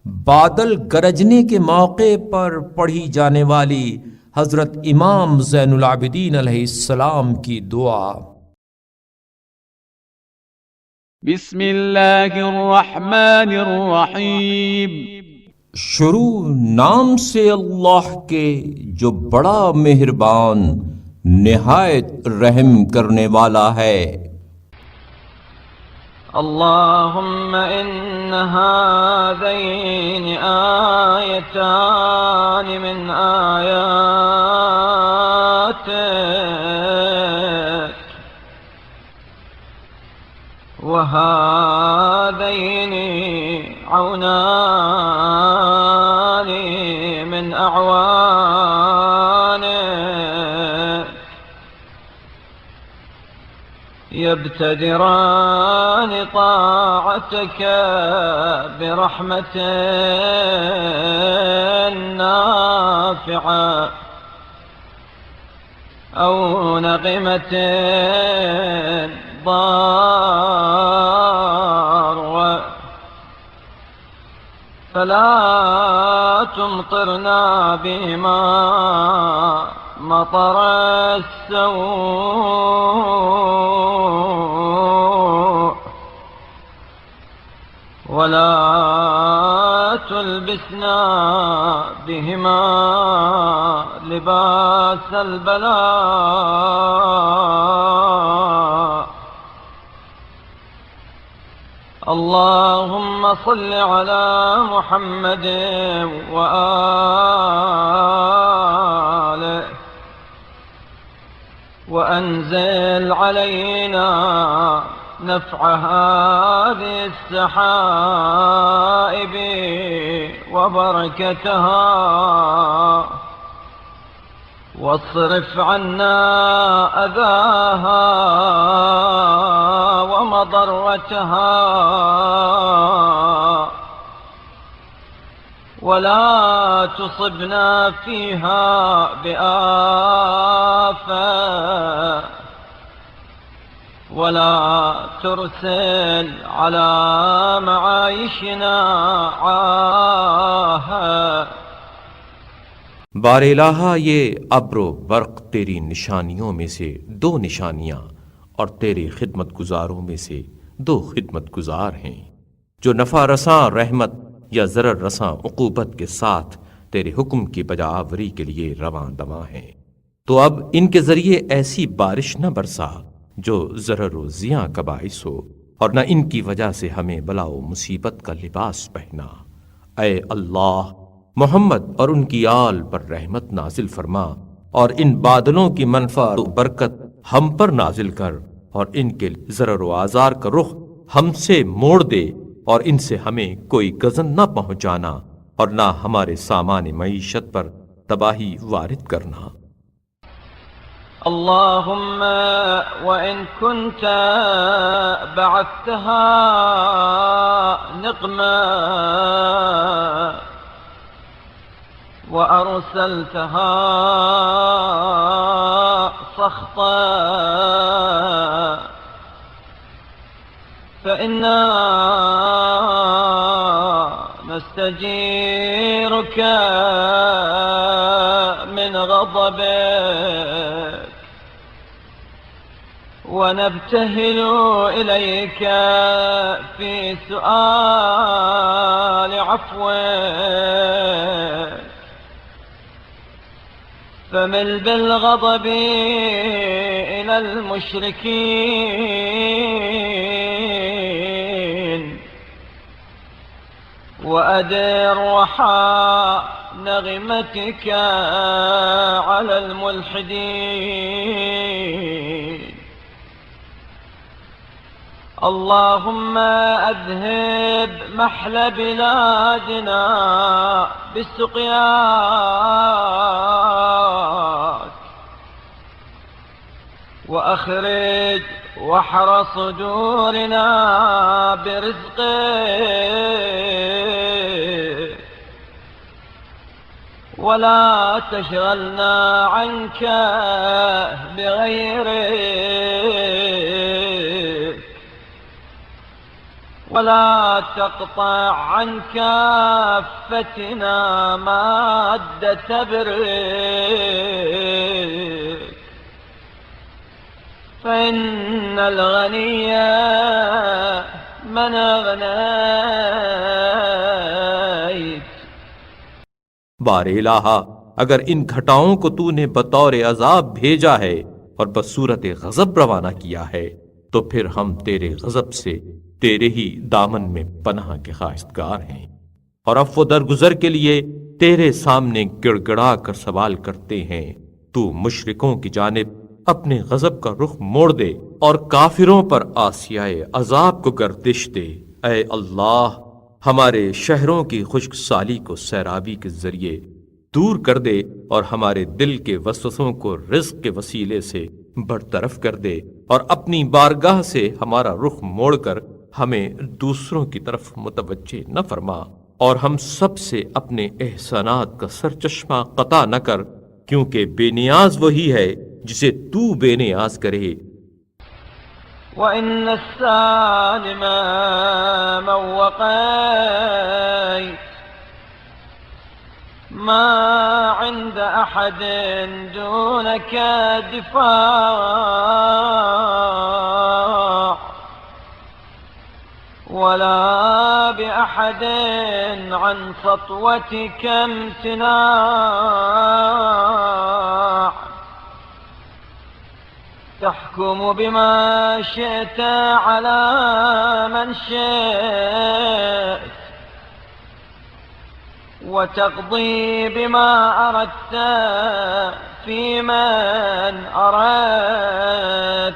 बादल गरजने के मौके पर पढ़ी जाने वाली हजरत इमाम ज़ैनुल आबिदीन अलैहिस्सलाम की दुआ। बिस्मिल्लाहिर्रहमानिर्रहीम। शुरू नाम से अल्लाह के जो बड़ा मेहरबान निहायत रहम करने वाला है। अल्लाहुम्मा इन्न हाज़ैन आयतान मिन आयातिक व हाज़ैन औनान मिन अअवानिक يبتدران طاعتك برحمة نافعة أو نقمة ضارة فلا تمطرنا بهما مطر السوء ولا تلبسنا بهما لباس البلاء. اللهم صل على محمد وآله وأنزل علينا نفع هذه السحائب وبركتها واصرف عنا أذاها ومضرتها ولا تصبنا فيها بآفة ولا ترسل على معايشنا عاهة. बारेलाहा ये अब्र बर्क तेरी निशानियों में से दो निशानियां और तेरे खिदमत गुजारों में से दो खिदमत गुजार हैं जो नफा रसां रहमत या ज़रर रसां उक़ूबत के साथ तेरे हुक्म की बजावरी के लिए रवां दवा हैं। तो अब इनके जरिए ऐसी बारिश न बरसा जो ज़रर व ज़ियां का बाइस हो और न इनकी वजह से हमें बला व मुसीबत का लिबास पहना। ऐ अल्लाह, मोहम्मद और उनकी आल पर रहमत नाजिल फरमा और इन बादलों की मनफा बरकत हम पर नाजिल कर और इनके ज़रर व आज़ार का रुख हमसे मोड़ दे और इनसे हमें कोई गज़न न पहुंचाना और ना हमारे सामान मईशत पर तबाही वारिद करना। اللهم وإن كنت بعثتها نقمة وأرسلتها سخطا فإنا نستجيرك من غضبك ونبتهل إليك في سؤال عفوك فمل بالغضب إلى المشركين وأدر رحاء نغمتك على الملحدين. اللهم أذهب محل بلادنا بسقياك وأخرج وحر صدورنا برزقك ولا تشغلنا عنك بغيرك ولا تقطع عن كافتنا مادة برك، فإن الغني من أغنيت. बार इलाहा, अगर इन घटाओं को तूने बतौर अजाब भेजा है और बसूरत गजब रवाना किया है, तो फिर हम तेरे गजब से तेरे ही दामन में पनाह के खाइस्तगार हैं। और अफ़्व दरगुजर के लिए तेरे सामने गिड़गिड़ा कर सवाल करते हैं। तू मुशरिकों की जानिब अपने गजब का रुख मोड़ दे और काफिरों पर आसियाए अजाब को गर्दिश दे। ऐ अल्लाह, हमारे शहरों की खुश्क साली को सैराबी के जरिए दूर कर दे और हमारे दिल के वसवसों को रिज़्क़ के वसीले से बरतरफ कर दे और अपनी बारगाह से हमारा रुख मोड़कर हमें दूसरों की तरफ मुतवज्जे न फरमा और हम सब से अपने एहसानात का सरचश्मा कता न कर, क्योंकि बेनियाज वही है जिसे तू बेनियाज करे। وإن السالم من وقيت ما عند أحد دونك دفاع، ولا بأحد عن سطوتك امتناع. تحكم بما شئت على من شئت، وتقضي بما أردت في من أردت.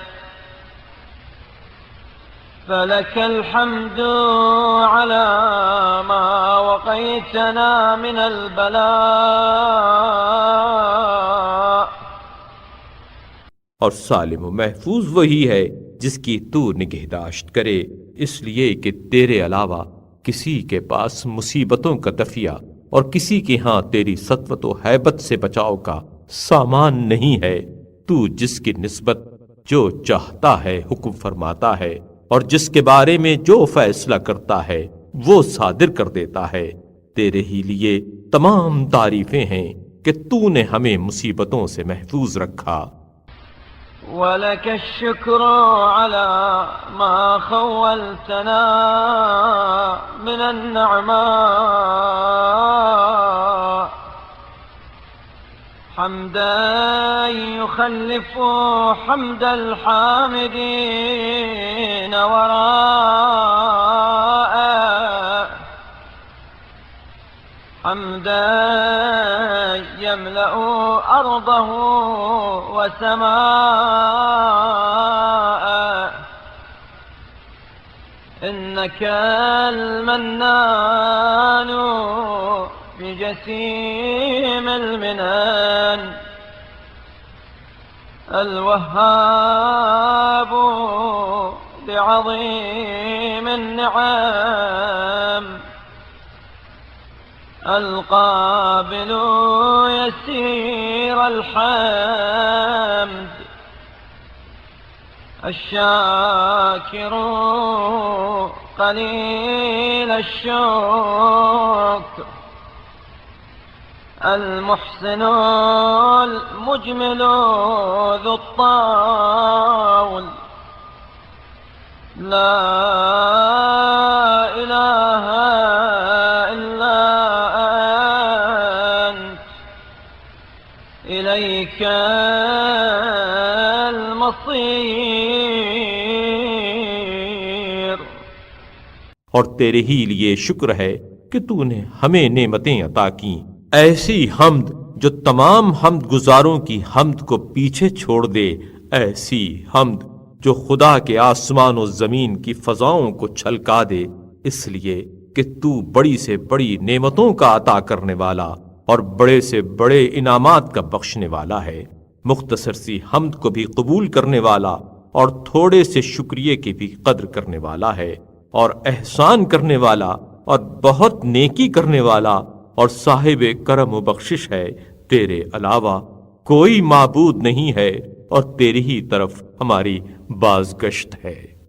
فلك الحمد على ما وقيتنا من البلاء. और सालिम व महफूज वही है जिसकी तू निगहदाश्त करे, इसलिए कि तेरे अलावा किसी के पास मुसीबतों का दफिया और किसी के यहाँ तेरी सत्वत व हैबत से बचाव का सामान नहीं है। तू जिसकी निस्बत जो चाहता है हुक्म फरमाता है और जिसके बारे में जो फैसला करता है वो सादिर कर देता है। तेरे ही लिए तमाम तारीफें हैं कि तूने हमें मुसीबतों से महफूज रखा। ولك الشكر على ما خولتنا من النعماء، حمدا يخلف حمد الحامدين وراء، حمدا يملأ أرضه وسماء. إنك المنان بجسيم المنان، الوهاب بعظيم النعم، القابل يسير الحمد، الشاكر قليل الشكر، المحسن المجمل ذو الطول. لا إله إلا أنت، إليك المصير. और तेरे ही लिए शुक्र है कि तूने हमें नेमतें अता की, ऐसी हम्द जो तमाम हम्द गुजारों की हम्द को पीछे छोड़ दे, ऐसी हम्द जो खुदा के आसमान और जमीन की फजाओं को छलका दे, इसलिए कि तू बड़ी से बड़ी नेमतों का अता करने वाला और बड़े से बड़े इनामात का बख्शने वाला है। मुख्तसर सी हम्द को भी कबूल करने वाला और थोड़े से शुक्रिये की भी कद्र करने वाला है, और एहसान करने वाला और बहुत नेकी करने वाला और साहिब करम व बख्शिश है। तेरे अलावा कोई माबूद नहीं है और तेरी ही तरफ हमारी बाज़गश्त है।